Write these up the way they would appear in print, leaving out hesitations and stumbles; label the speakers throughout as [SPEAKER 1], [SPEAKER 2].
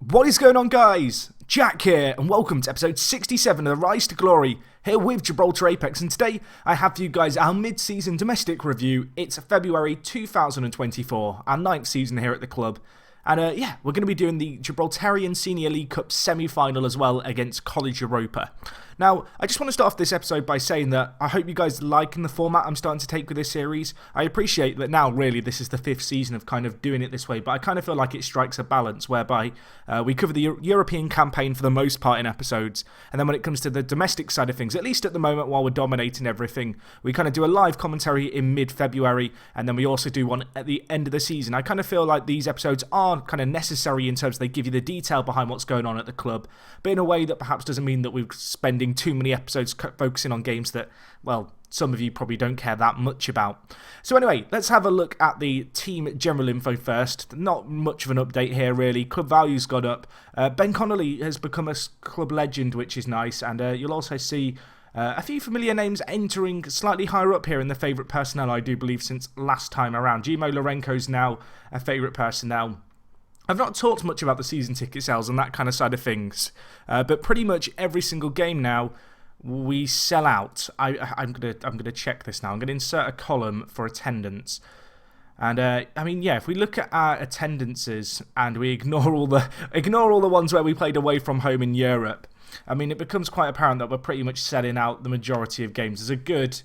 [SPEAKER 1] What is going on, guys? Jack here, and welcome to episode 67 of the Rise to Glory, here with Gibraltar Apex, and today I have for you guys our mid-season domestic review. It's February 2024, our 9th season here at the club, and yeah, we're going to be doing the Gibraltarian Senior League Cup semi-final as well against College Europa. Now, I just want to start off this episode by saying that I hope you guys liking the format I'm starting to take with this series. I appreciate that now, really, this is the 5th season of kind of doing it this way, but I kind of feel like it strikes a balance whereby we cover the European campaign for the most part in episodes, and then when it comes to the domestic side of things, at least at the moment while we're dominating everything, we kind of do a live commentary in mid-February, and then we also do one at the end of the season. I kind of feel like these episodes are kind of necessary in terms of they give you the detail behind what's going on at the club, but in a way that perhaps doesn't mean that we're spending too many episodes focusing on games that, well, some of you probably don't care that much about. So anyway, let's have a look at the team general info first. Not much of an update here, really. Club value's gone up. Ben Connolly has become a club legend, which is nice, and you'll also see a few familiar names entering slightly higher up here in the favourite personnel, I do believe, since last time around. Gimo Lorenko's now a favourite personnel. I've not talked much about the season ticket sales and that kind of side of things, but pretty much every single game now we sell out. I'm gonna check this now. I'm gonna insert a column for attendance, and I mean, yeah, if we look at our attendances and we ignore all the ones where we played away from home in Europe, I mean, it becomes quite apparent that we're pretty much selling out the majority of games. There's a good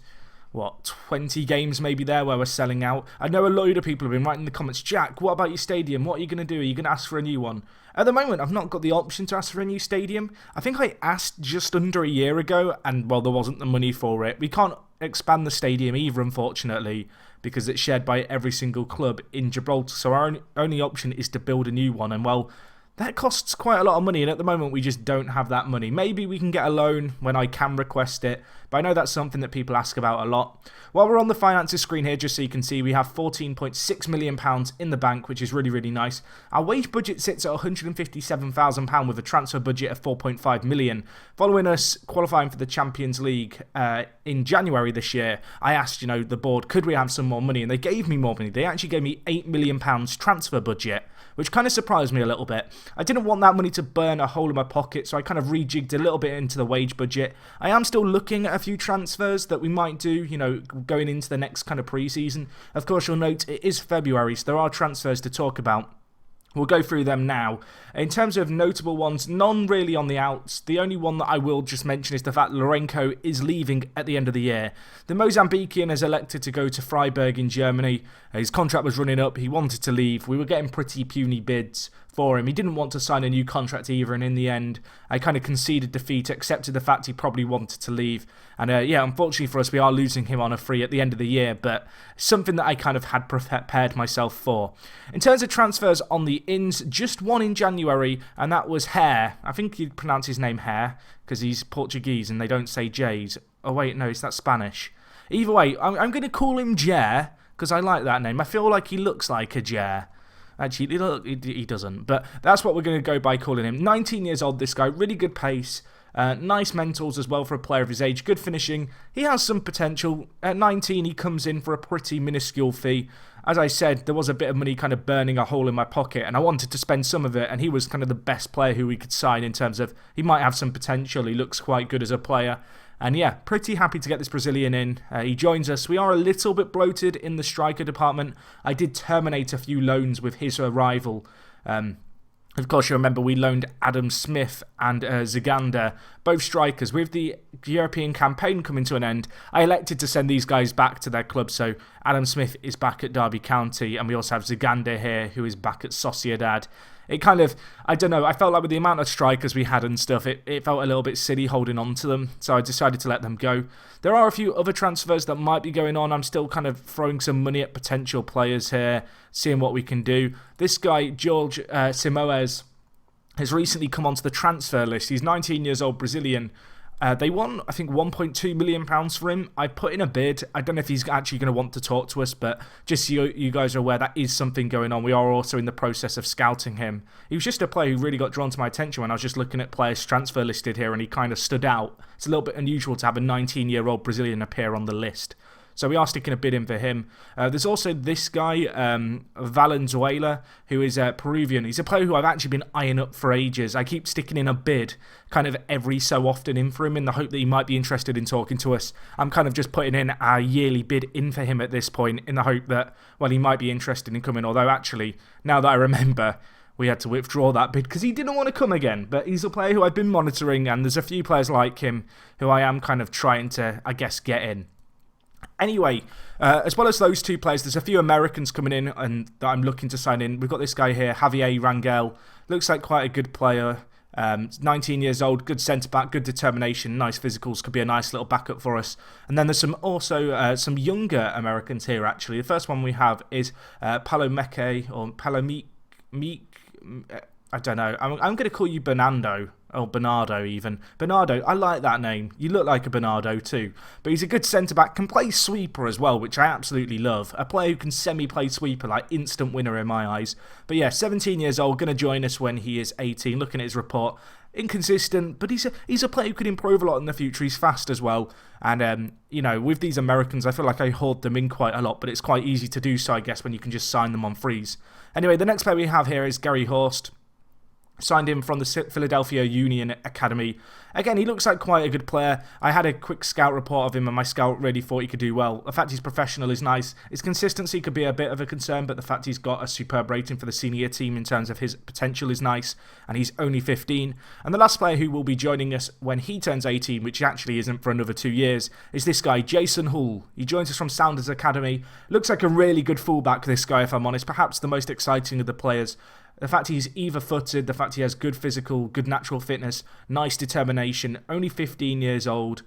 [SPEAKER 1] 20 games maybe there where we're selling out. I know a load of people have been writing in the comments, Jack, what about your stadium? What are you going to do? Are you going to ask for a new one? At the moment, I've not got the option to ask for a new stadium. I think I asked just under a year ago, and, well, there wasn't the money for it. We can't expand the stadium either, unfortunately, because it's shared by every single club in Gibraltar. So our only option is to build a new one, and, well, that costs quite a lot of money, and at the moment we just don't have that money. Maybe we can get a loan when I can request it, but I know that's something that people ask about a lot. While we're on the finances screen here, just so you can see, we have £14.6 million in the bank, which is really, really nice. Our wage budget sits at £157,000 with a transfer budget of £4.5 million. Following us qualifying for the Champions League in January this year, I asked, the board, could we have some more money? And they gave me more money. They actually gave me £8 million transfer budget, which kind of surprised me a little bit. I didn't want that money to burn a hole in my pocket, so I kind of rejigged a little bit into the wage budget. I am still looking at a few transfers that we might do, going into the next kind of pre-season. Of course, you'll note it is February, so there are transfers to talk about. We'll go through them now. In terms of notable ones, none really on the outs. The only one that I will just mention is the fact Lorenko is leaving at the end of the year. The Mozambican has elected to go to Freiburg in Germany. His contract was running up. He wanted to leave. We were getting pretty puny bids for him. He didn't want to sign a new contract either, and in the end, I kind of conceded defeat, accepted the fact he probably wanted to leave. And yeah, unfortunately for us, we are losing him on a free at the end of the year, but something that I kind of had prepared myself for. In terms of transfers on the ins, just one in January, and that was Hare. I think you'd pronounce his name Hare, because he's Portuguese and they don't say J's. Oh wait, no, that's Spanish. Either way, I'm going to call him Jer, because I like that name. I feel like he looks like a Jer. Actually, he doesn't, but that's what we're going to go by calling him. 19 years old, this guy, really good pace, nice mentals as well for a player of his age, good finishing. He has some potential. At 19, he comes in for a pretty minuscule fee. As I said, there was a bit of money kind of burning a hole in my pocket, and I wanted to spend some of it, and he was kind of the best player who we could sign in terms of he might have some potential. He looks quite good as a player. And yeah, pretty happy to get this Brazilian in. He joins us. We are a little bit bloated in the striker department. I did terminate a few loans with his arrival. Of course, you remember we loaned Adam Smith and Zaganda, both strikers. With the European campaign coming to an end, I elected to send these guys back to their club. So Adam Smith is back at Derby County, and we also have Zaganda here, who is back at Sociedad. It kind of, I don't know, I felt like with the amount of strikers we had and stuff, it felt a little bit silly holding on to them, so I decided to let them go. There are a few other transfers that might be going on. I'm still kind of throwing some money at potential players here, seeing what we can do. This guy, George Simoes, has recently come onto the transfer list. He's 19 years old, Brazilian. They won, I think, £1.2 million for him. I put in a bid. I don't know if he's actually going to want to talk to us, but just so you guys are aware, that is something going on. We are also in the process of scouting him. He was just a player who really got drawn to my attention when I was just looking at players transfer listed here, and he kind of stood out. It's a little bit unusual to have a 19-year-old Brazilian appear on the list. So we are sticking a bid in for him. There's also this guy, Valenzuela, who is Peruvian. He's a player who I've actually been eyeing up for ages. I keep sticking in a bid kind of every so often in for him in the hope that he might be interested in talking to us. I'm kind of just putting in a yearly bid in for him at this point in the hope that, well, he might be interested in coming. Although actually, now that I remember, we had to withdraw that bid because he didn't want to come again. But he's a player who I've been monitoring, and there's a few players like him who I am kind of trying to, I guess, get in. Anyway, as well as those two players, there's a few Americans coming in and that I'm looking to sign in. We've got this guy here, Javier Rangel. Looks like quite a good player. 19 years old, good centre-back, good determination, nice physicals, could be a nice little backup for us. And then there's some younger Americans here, actually. The first one we have is Palomeke, or Palomik, I don't know. I'm going to call you Bernardo, or Bernardo even. Bernardo, I like that name. You look like a Bernardo too. But he's a good centre-back, can play sweeper as well, which I absolutely love. A player who can semi-play sweeper, like instant winner in my eyes. But yeah, 17 years old, going to join us when he is 18. Looking at his report, inconsistent, but he's a player who could improve a lot in the future. He's fast as well. And, you know, with these Americans, I feel like I hoard them in quite a lot, but it's quite easy to do so, I guess, when you can just sign them on freeze. Anyway, the next player we have here is Gary Horst. Signed him from the Philadelphia Union Academy. Again, he looks like quite a good player. I had a quick scout report of him, and my scout really thought he could do well. The fact he's professional is nice. His consistency could be a bit of a concern, but the fact he's got a superb rating for the senior team in terms of his potential is nice, and he's only 15. And the last player who will be joining us when he turns 18, which actually isn't for another 2 years, is this guy, Jason Hull. He joins us from Sounders Academy. Looks like a really good fullback, this guy, if I'm honest. Perhaps the most exciting of the players. The fact he's either-footed, the fact he has good physical, good natural fitness, nice determination, only 15 years old.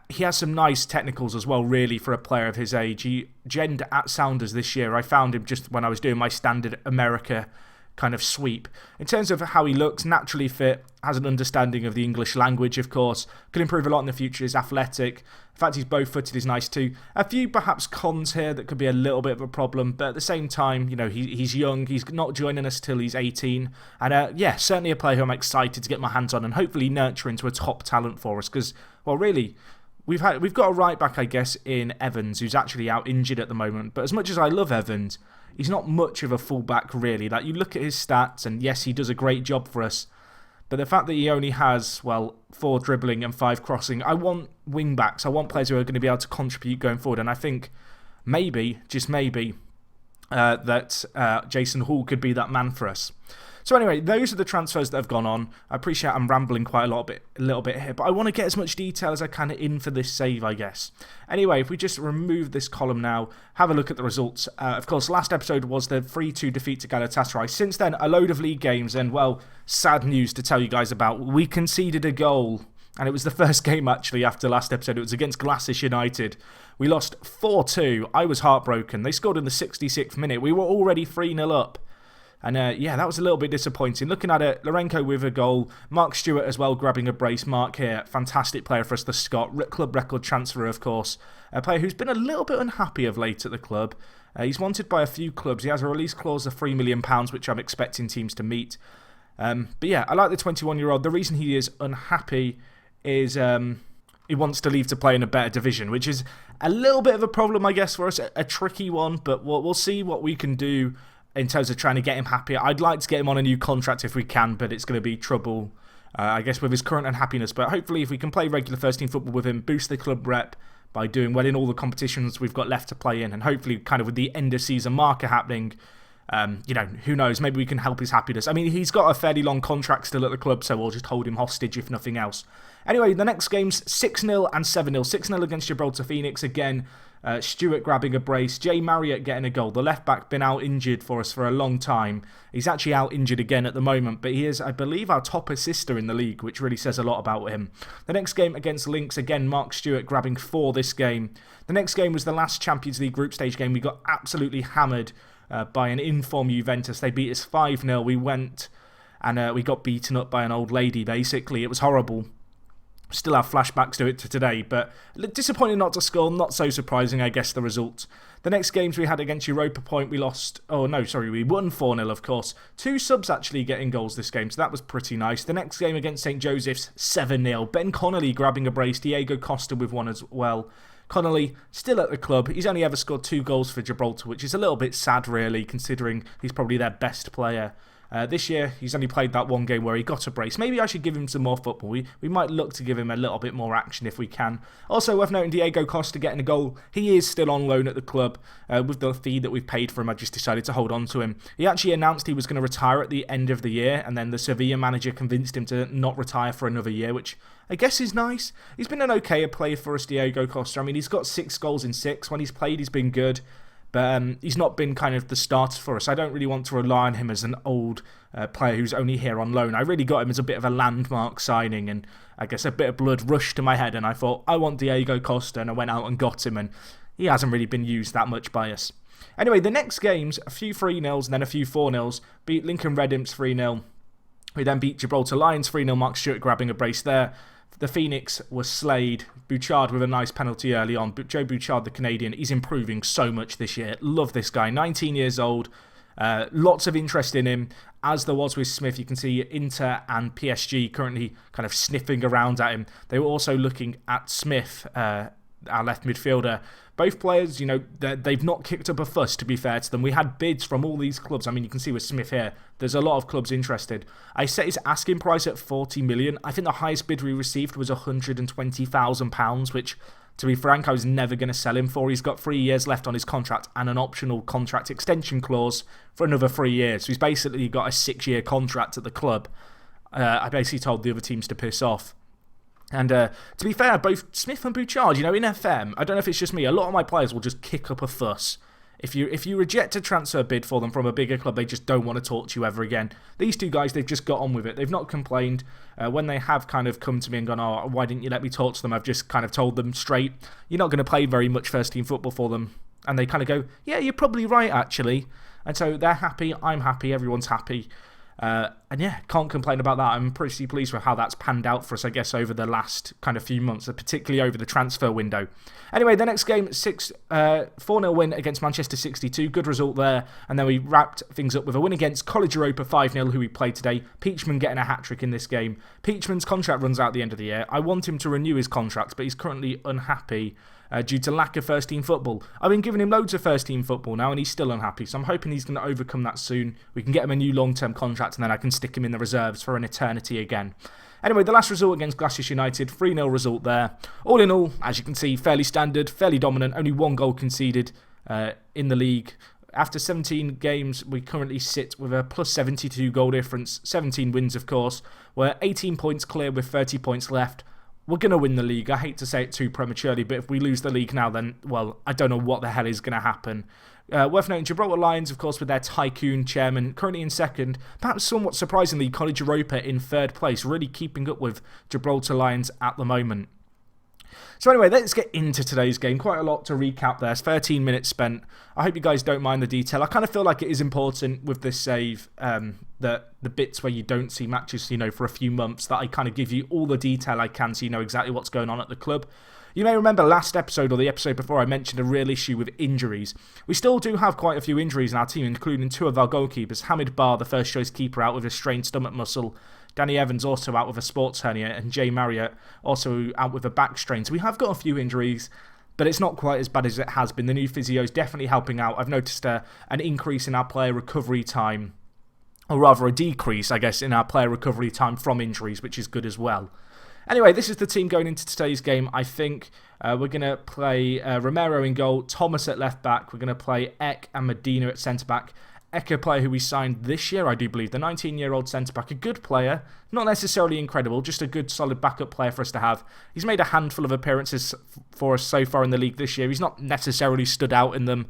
[SPEAKER 1] He has some nice technicals as well, really, for a player of his age. He genned at Sounders this year. I found him just when I was doing my standard America kind of sweep. In terms of how he looks, naturally fit, has an understanding of the English language, of course, could improve a lot in the future, is athletic. The fact he's bow-footed is nice too. A few perhaps cons here that could be a little bit of a problem, but at the same time, you know, he's young, he's not joining us till he's 18, and yeah, certainly a player who I'm excited to get my hands on and hopefully nurture into a top talent for us, because, well, really, we've got a right back, I guess, in Evans, who's actually out injured at the moment, but as much as I love Evans, he's not much of a fullback, really. Like, you look at his stats, and yes, he does a great job for us. But the fact that he only has, well, 4 dribbling and 5 crossing, I want wing-backs. I want players who are going to be able to contribute going forward. And I think maybe, just maybe, that Jason Hall could be that man for us. So anyway, those are the transfers that have gone on. I appreciate I'm rambling quite a little bit here, but I want to get as much detail as I can in for this save, I guess. Anyway, if we just remove this column now, have a look at the results. Of course, last episode was the 3-2 defeat to Galatasaray. Since then, a load of league games, and, well, sad news to tell you guys about. We conceded a goal, and it was the first game, actually, after last episode. It was against Glasses United. We lost 4-2. I was heartbroken. They scored in the 66th minute. We were already 3-0 up. And yeah, that was a little bit disappointing. Looking at it, Lorenko with a goal, Mark Stewart as well grabbing a brace. Mark here, fantastic player for us, the Scot. Club record transfer, of course. A player who's been a little bit unhappy of late at the club. He's wanted by a few clubs. He has a release clause of £3 million, which I'm expecting teams to meet. But yeah, I like the 21-year-old. The reason he is unhappy is he wants to leave to play in a better division, which is a little bit of a problem, I guess, for us. A tricky one, but we'll see what we can do in terms of trying to get him happy. I'd like to get him on a new contract if we can, but it's going to be trouble, I guess, with his current unhappiness. But hopefully if we can play regular first-team football with him, boost the club rep by doing well in all the competitions we've got left to play in, and hopefully kind of with the end-of-season marker happening, you know, who knows, maybe we can help his happiness. I mean, he's got a fairly long contract still at the club, so we'll just hold him hostage if nothing else. Anyway, the next game's 6-0 and 7-0. 6-0 against Gibraltar Phoenix again. Stewart grabbing a brace, Jay Marriott getting a goal. The left back been out injured for us for a long time. He's actually out injured again at the moment, but he is, I believe, our top assister in the league, which really says a lot about him. The next game against Lynx, again, Mark Stewart grabbing 4 this game. The next game was the last Champions League group stage game. We got absolutely hammered by an informed Juventus. They beat us 5-0. We went and we got beaten up by an old lady, basically. It was horrible. Still have flashbacks to it to today, but disappointing not to score, not so surprising, I guess, the result. The next games we had against Europa Point, we lost, we won 4-0, of course. 2 subs actually getting goals this game, so that was pretty nice. The next game against St. Joseph's, 7-0. Ben Connolly grabbing a brace, Diego Costa with one as well. Connolly, still at the club. He's only ever scored 2 goals for Gibraltar, which is a little bit sad, really, considering he's probably their best player. This year, he's only played that one game where he got a brace. Maybe I should give him some more football. We might look to give him a little bit more action if we can. Also, worth noting, Diego Costa getting a goal. He is still on loan at the club. With the fee that we've paid for him, I just decided to hold on to him. He actually announced he was going to retire at the end of the year, and then the Sevilla manager convinced him to not retire for another year, which I guess is nice. He's been an okay player for us, Diego Costa. I mean, he's got 6 goals in 6. When he's played, he's been good. But he's not been kind of the starter for us. I don't really want to rely on him as an old player who's only here on loan. I really got him as a bit of a landmark signing, and I guess a bit of blood rushed to my head, and I thought, I want Diego Costa, and I went out and got him, and he hasn't really been used that much by us. Anyway, the next games, a few 3-0s and then a few 4-0s. Beat Lincoln Red Imps 3-0. We then beat Gibraltar Lions 3-0, Mark Stewart grabbing a brace there. The Phoenix was slayed. Bouchard with a nice penalty early on. But Joe Bouchard, the Canadian, he's improving so much this year. Love this guy. 19 years old. Lots of interest in him. As there was with Smith, you can see Inter and PSG currently kind of sniffing around at him. They were also looking at Smith, our left midfielder. Both players, you know, they've not kicked up a fuss, to be fair to them. We had bids from all these clubs. I mean, you can see with Smith here, there's a lot of clubs interested. I set his asking price at 40 million. I think the highest bid we received was £120,000, which, to be frank, I was never going to sell him for. He's got 3 years left on his contract and an optional contract extension clause for another 3 years. So he's basically got a 6-year contract at the club. I basically told the other teams to piss off. And to be fair, both Smith and Bouchard, you know, in FM, I don't know if it's just me, a lot of my players will just kick up a fuss. If you reject a transfer bid for them from a bigger club, they just don't want to talk to you ever again. These two guys, they've just got on with it. They've not complained. When they have kind of come to me and gone, oh, why didn't you let me talk to them? I've just kind of told them straight, you're not going to play very much first-team football for them. And they kind of go, yeah, you're probably right, actually. And so they're happy, I'm happy, everyone's happy. And yeah, can't complain about that. I'm pretty pleased with how that's panned out for us, I guess, over the last kind of few months, particularly over the transfer window. Anyway, the next game, 4-0 win against Manchester 62. Good result there. And then we wrapped things up with a win against College Europa 5-0, who we played today. Peachman getting a hat-trick in this game. Peachman's contract runs out at the end of the year. I want him to renew his contract, but he's currently unhappy due to lack of first-team football. I've been giving him loads of first-team football now, and he's still unhappy. So I'm hoping he's going to overcome that soon. We can get him a new long-term contract, and then I can stick him in the reserves for an eternity again. Anyway, the last result against Glacis United, 3-0 result there. All in all, as you can see, fairly standard, fairly dominant. Only 1 goal conceded in the league. After 17 games, we currently sit with a plus 72 goal difference. 17 wins, of course. We're 18 points clear with 30 points left. We're going to win the league. I hate to say it too prematurely, but if we lose the league now, then, well, I don't know what the hell is going to happen. Worth noting, Gibraltar Lions, of course, with their tycoon chairman, currently in second. Perhaps somewhat surprisingly, College Europa in third place, really keeping up with Gibraltar Lions at the moment. So anyway, let's get into today's game. Quite a lot to recap there. It's 13 minutes spent. I hope you guys don't mind the detail. I kind of feel like it is important with this save, that the bits where you don't see matches, you know, for a few months, that I kind of give you all the detail I can so you know exactly what's going on at the club. You may remember last episode or the episode before I mentioned a real issue with injuries. We still do have quite a few injuries in our team, including 2 of our goalkeepers. Hamid Barr, the first choice keeper, out with a strained stomach muscle. Danny Evans also out with a sports hernia, and Jay Marriott also out with a back strain. So we have got a few injuries, but it's not quite as bad as it has been. The new physio is definitely helping out. I've noticed an increase in our player recovery time, or rather a decrease, I guess, in our player recovery time from injuries, which is good as well. Anyway, this is the team going into today's game. I think we're going to play Romero in goal, Thomas at left back. We're going to play Eck and Medina at centre back. Eck, a player who we signed this year, I do believe, the 19-year-old centre-back, a good player, not necessarily incredible, just a good, solid backup player for us to have. He's made a handful of appearances for us so far in the league this year. He's not necessarily stood out in them,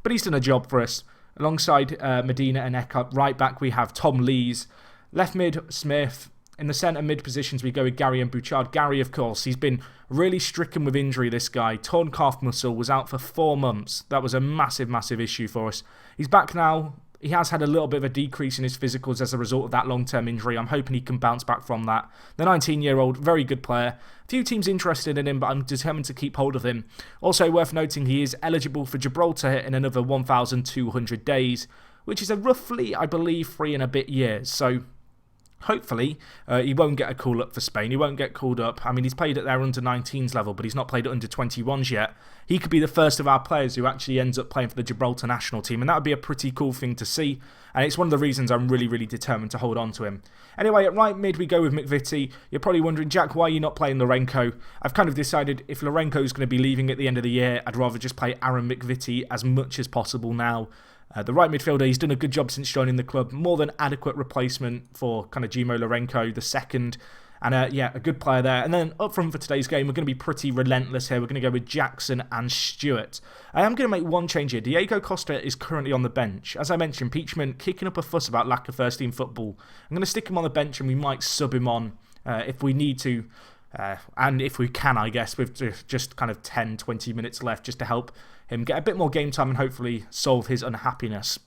[SPEAKER 1] but he's done a job for us. Alongside Medina and Eck up right back, we have Tom Lees. Left mid, Smith. In the centre mid positions, we go with Gary and Bouchard. Gary, of course, he's been really stricken with injury, this guy. Torn calf muscle, was out for 4 months. That was a massive, massive issue for us. He's back now. He has had a little bit of a decrease in his physicals as a result of that long-term injury. I'm hoping he can bounce back from that. The 19-year-old, very good player. A few teams interested in him, but I'm determined to keep hold of him. Also worth noting, he is eligible for Gibraltar in another 1,200 days, which is a roughly, I believe, 3 and a bit years. So hopefully, he won't get a call up for Spain. He won't get called up. I mean, he's played at their under-19s level, but he's not played at under-21s yet. He could be the first of our players who actually ends up playing for the Gibraltar national team, and that would be a pretty cool thing to see. And it's one of the reasons I'm really, really determined to hold on to him. Anyway, at right mid, we go with McVitie. You're probably wondering, Jack, why are you not playing Lourenco? I've kind of decided if Lourenco's going to be leaving at the end of the year, I'd rather just play Aaron McVitie as much as possible now. The right midfielder, he's done a good job since joining the club. More than adequate replacement for kind of Gimo Lourenco, the second. And yeah, a good player there. And then up front for today's game, we're going to be pretty relentless here. We're going to go with Jackson and Stewart. I am going to make one change here. Diego Costa is currently on the bench. As I mentioned, Peachman kicking up a fuss about lack of first team football. I'm going to stick him on the bench and we might sub him on if we need to. And if we can, I guess, with just kind of 10, 20 minutes left just to help him get a bit more game time and hopefully solve his unhappiness.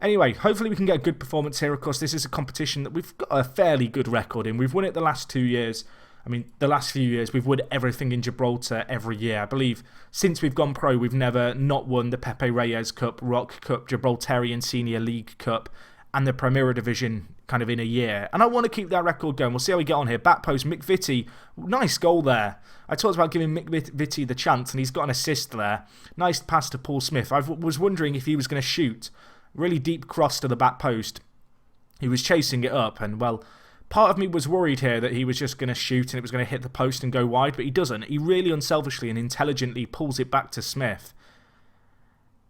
[SPEAKER 1] Anyway, hopefully we can get a good performance here. Of course, this is a competition that we've got a fairly good record in. We've won it the last 2 years. I mean, the last few years, we've won everything in Gibraltar every year. I believe since we've gone pro, we've never not won the Pepe Reyes Cup, Rock Cup, Gibraltarian Senior League Cup, and the Primera Division kind of in a year. And I want to keep that record going. We'll see how we get on here. Back post, McVitie. Nice goal there. I talked about giving McVitie the chance, and he's got an assist there. Nice pass to Paul Smith. I was wondering if he was going to shoot. Really deep cross to the back post. He was chasing it up, and well, part of me was worried here that he was just going to shoot and it was going to hit the post and go wide, but he doesn't. He really unselfishly and intelligently pulls it back to Smith.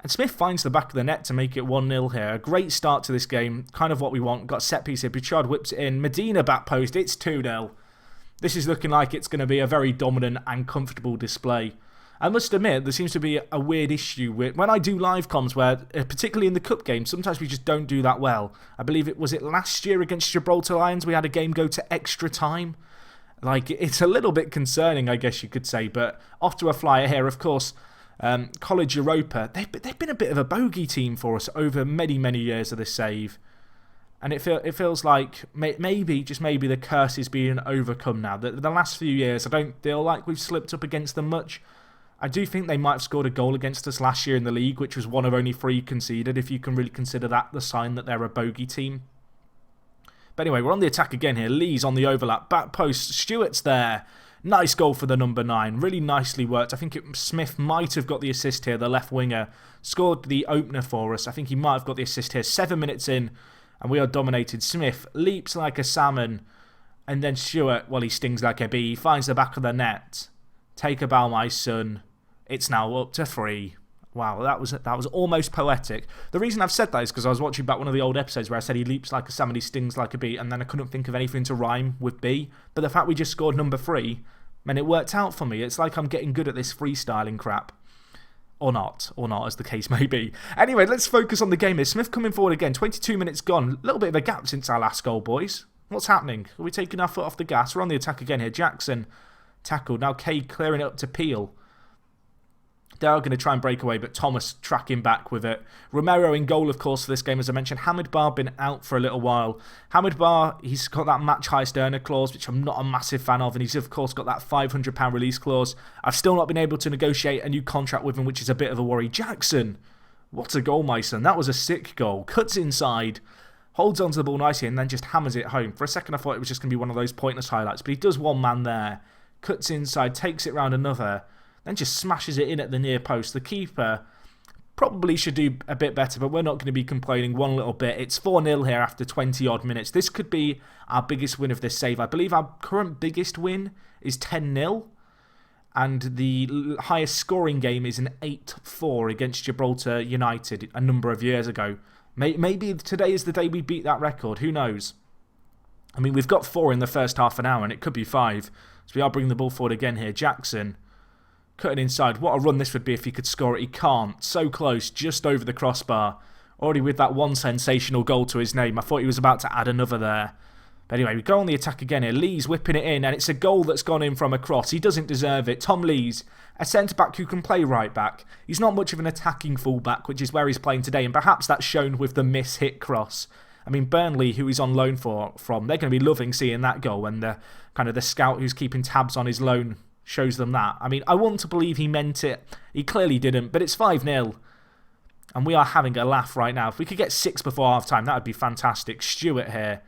[SPEAKER 1] And Smith finds the back of the net to make it 1-0 here. A great start to this game. Kind of what we want. Got set piece here. Bouchard whips it in. Medina back post. It's 2-0. This is looking like it's going to be a very dominant and comfortable display. I must admit, there seems to be a weird issue with when I do live comms where, particularly in the cup games, sometimes we just don't do that well. I believe it was last year against Gibraltar Lions we had a game go to extra time. Like, it's a little bit concerning, I guess you could say, but off to a flyer here, of course. College Europa, they've been a bit of a bogey team for us over many, many years of this save. And it feels like maybe, just maybe, the curse is being overcome now. The last few years, I don't feel like we've slipped up against them much. I do think they might have scored a goal against us last year in the league, which was one of only 3 conceded, if you can really consider that the sign that they're a bogey team. But anyway, we're on the attack again here. Lee's on the overlap. Back post. Stewart's there. Nice goal for the number 9. Really nicely worked. I think Smith might have got the assist here, the left winger. Scored the opener for us. I think he might have got the assist here. 7 minutes in, and we are dominated. Smith leaps like a salmon. And then Stewart, well, he stings like a bee. He finds the back of the net. Take a bow, my son. It's now up to 3. Wow, that was almost poetic. The reason I've said that is because I was watching back one of the old episodes where I said he leaps like a salmon, he stings like a bee, and then I couldn't think of anything to rhyme with bee. But the fact we just scored number 3, man, it worked out for me. It's like I'm getting good at this freestyling crap. Or not, as the case may be. Anyway, let's focus on the game here. Smith coming forward again, 22 minutes gone. A little bit of a gap since our last goal, boys. What's happening? Are we taking our foot off the gas? We're on the attack again here. Jackson tackled. Now Cade clearing it up to Peel. They are going to try and break away, but Thomas tracking back with it. Romero in goal, of course, for this game, as I mentioned. Hamid Bar been out for a little while. Hamid Bar, he's got that match highest earner clause, which I'm not a massive fan of, and he's, of course, got that £500 release clause. I've still not been able to negotiate a new contract with him, which is a bit of a worry. Jackson, what a goal, my son. That was a sick goal. Cuts inside, holds onto the ball nicely, and then just hammers it home. For a second, I thought it was just going to be one of those pointless highlights, but he does one man there. Cuts inside, takes it round another, then just smashes it in at the near post. The keeper probably should do a bit better, but we're not going to be complaining one little bit. It's 4-0 here after 20-odd minutes. This could be our biggest win of this save. I believe our current biggest win is 10-0, and the highest scoring game is an 8-4 against Gibraltar United a number of years ago. Maybe today is the day we beat that record. Who knows? I mean, we've got 4 in the first half an hour, and it could be 5. So we are bringing the ball forward again here. Jackson cutting inside. What a run this would be if he could score it. He can't. So close, just over the crossbar. Already with that one sensational goal to his name. I thought he was about to add another there. But anyway, we go on the attack again here. Lee's whipping it in, and it's a goal that's gone in from a cross. He doesn't deserve it. Tom Lees, a centre-back who can play right-back. He's not much of an attacking full-back, which is where he's playing today, and perhaps that's shown with the miss-hit cross. I mean, Burnley, who he's on loan from, they're going to be loving seeing that goal, and the scout who's keeping tabs on his loan shows them that. I mean, I want to believe he meant it. He clearly didn't, but it's 5-0. And we are having a laugh right now. If we could get 6 before half-time, that would be fantastic. Stewart here.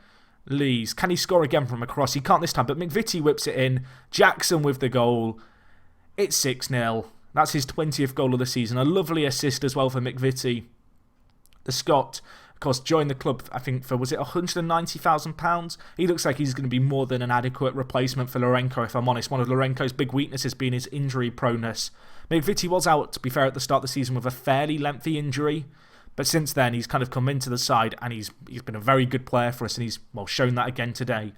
[SPEAKER 1] Lees, can he score again from across? He can't this time, but McVitie whips it in. Jackson with the goal. It's 6-0. That's his 20th goal of the season. A lovely assist as well for McVitie. The Scot, of course, joined the club, I think, for, was it £190,000? He looks like he's going to be more than an adequate replacement for Lourenco, if I'm honest. One of Lourenco's big weaknesses being his injury proneness. McVitie was out, to be fair, at the start of the season with a fairly lengthy injury. But since then, he's kind of come into the side and he's been a very good player for us, and he's, well, shown that again today.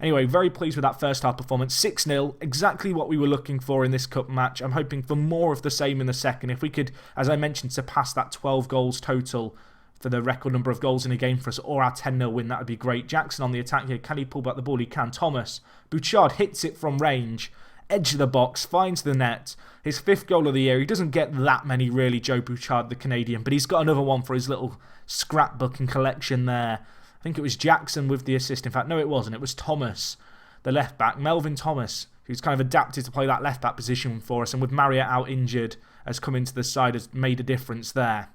[SPEAKER 1] Anyway, very pleased with that first half performance. 6-0, exactly what we were looking for in this cup match. I'm hoping for more of the same in the second. If we could, as I mentioned, surpass that 12 goals total for the record number of goals in a game for us, or our 10-0 win, that would be great. Jackson on the attack here. Can he pull back the ball? He can. Thomas. Bouchard hits it from range. Edge of the box, finds the net. His 5th goal of the year. He doesn't get that many, really, Joe Bouchard, the Canadian, but he's got another one for his little scrapbook and collection there. I think it was Jackson with the assist. In fact, no, it wasn't. It was Thomas, the left-back. Melvin Thomas, who's kind of adapted to play that left-back position for us, and with Marriott out injured, has come into the side, has made a difference there.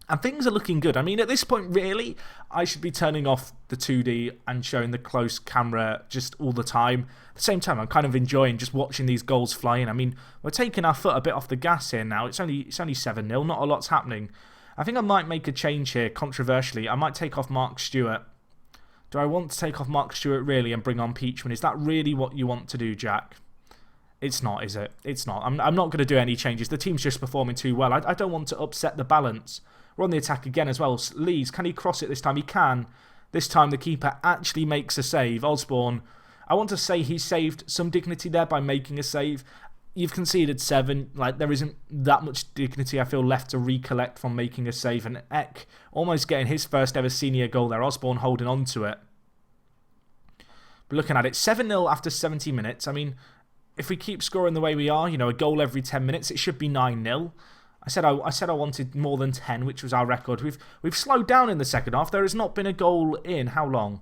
[SPEAKER 1] And things are looking good. I mean, at this point, really, I should be turning off the 2D and showing the close camera just all the time. At the same time, I'm kind of enjoying just watching these goals fly in. I mean, we're taking our foot a bit off the gas here now. It's only 7-0. Not a lot's happening. I think I might make a change here, controversially. I might take off Mark Stewart. Do I want to take off Mark Stewart, really, and bring on Peachman? Is that really what you want to do, Jack? It's not, is it? It's not. I'm not going to do any changes. The team's just performing too well. I don't want to upset the balance. We're on the attack again as well. Lees, can he cross it this time? He can. This time the keeper actually makes a save. Osborne, I want to say he saved some dignity there by making a save. You've conceded 7. Like, there isn't that much dignity, I feel, left to recollect from making a save. And Eck almost getting his first ever senior goal there. Osborne holding on to it. But looking at it, 7-0 after 70 minutes. I mean, if we keep scoring the way we are, you know, a goal every 10 minutes, it should be 9-0. I said I wanted more than 10, which was our record. We've slowed down in the second half. There has not been a goal in how long?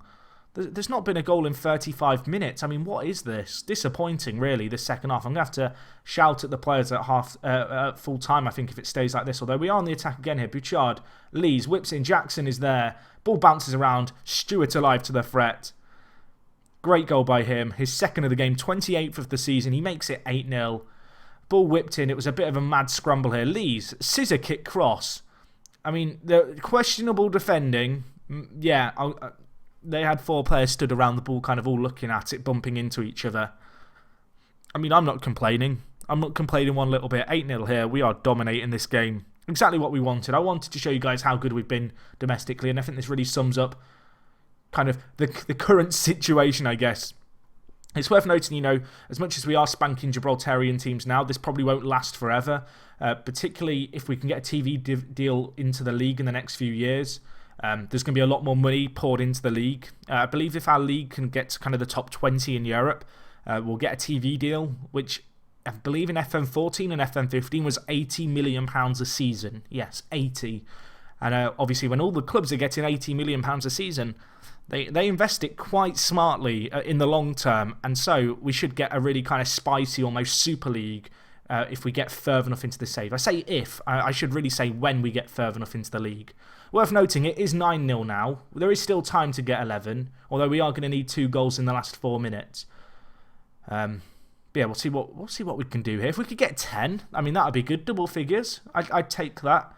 [SPEAKER 1] There's not been a goal in 35 minutes. I mean, what is this? Disappointing, really, this second half. I'm going to have to shout at the players at full time, I think, if it stays like this. Although we are on the attack again here. Bouchard, Lees, whips in. Jackson is there. Ball bounces around. Stewart alive to the threat. Great goal by him. His 2nd of the game, 28th of the season. He makes it 8-0. Ball whipped in. It was a bit of a mad scramble here. Lees, scissor kick cross. I mean, the questionable defending. Yeah, they had 4 players stood around the ball, kind of all looking at it, bumping into each other. I mean, I'm not complaining. I'm not complaining one little bit. 8-0 here. We are dominating this game. Exactly what we wanted. I wanted to show you guys how good we've been domestically, and I think this really sums up kind of the current situation, I guess. It's worth noting, you know, as much as we are spanking Gibraltarian teams now, this probably won't last forever, particularly if we can get a TV deal into the league in the next few years. There's going to be a lot more money poured into the league. I believe if our league can get to kind of the top 20 in Europe, we'll get a TV deal, which I believe in FM14 and FM15 was £80 million a season. Yes, 80. And obviously when all the clubs are getting £80 million a season, they invest it quite smartly in the long term, and so we should get a really kind of spicy, almost Super League if we get further enough into the save. I say if, I should really say when we get further enough into the league. Worth noting, it is 9-0 now. There is still time to get 11, although we are going to need 2 goals in the last 4 minutes. But yeah, we'll see what we can do here. If we could get 10, I mean, that would be good. Double figures. I'd take that.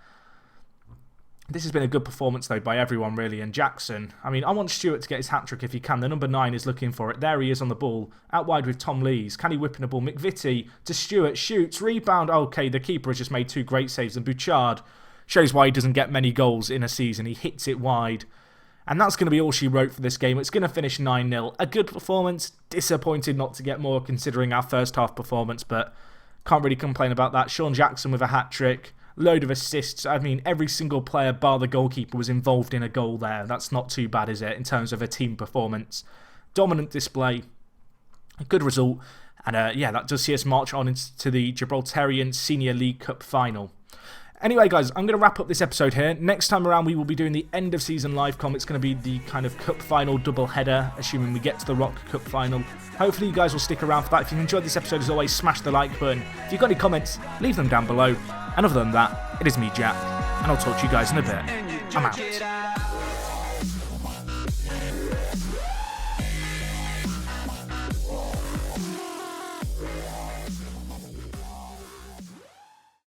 [SPEAKER 1] This has been a good performance, though, by everyone, really. And Jackson, I mean, I want Stewart to get his hat-trick if he can. The number 9 is looking for it. There he is on the ball. Out wide with Tom Lees. Can he whip in a ball? McVitie to Stewart. Shoots. Rebound. Okay, the keeper has just made 2 great saves. And Bouchard shows why he doesn't get many goals in a season. He hits it wide. And that's going to be all she wrote for this game. It's going to finish 9-0. A good performance. Disappointed not to get more considering our first half performance, but can't really complain about that. Sean Jackson with a hat-trick. Load of assists. I mean, every single player bar the goalkeeper was involved in a goal there. That's not too bad, is it, in terms of a team performance? Dominant display. A good result. And yeah, that does see us march on into the Gibraltarian Senior League Cup final. Anyway, guys, I'm going to wrap up this episode here. Next time around, we will be doing the end of season live com. It's going to be the kind of cup final double header, assuming we get to the Rock Cup final. Hopefully, you guys will stick around for that. If you've enjoyed this episode, as always, smash the like button. If you've got any comments, leave them down below. And other than that, it is me, Jack, and I'll talk to you guys in a bit. I'm out.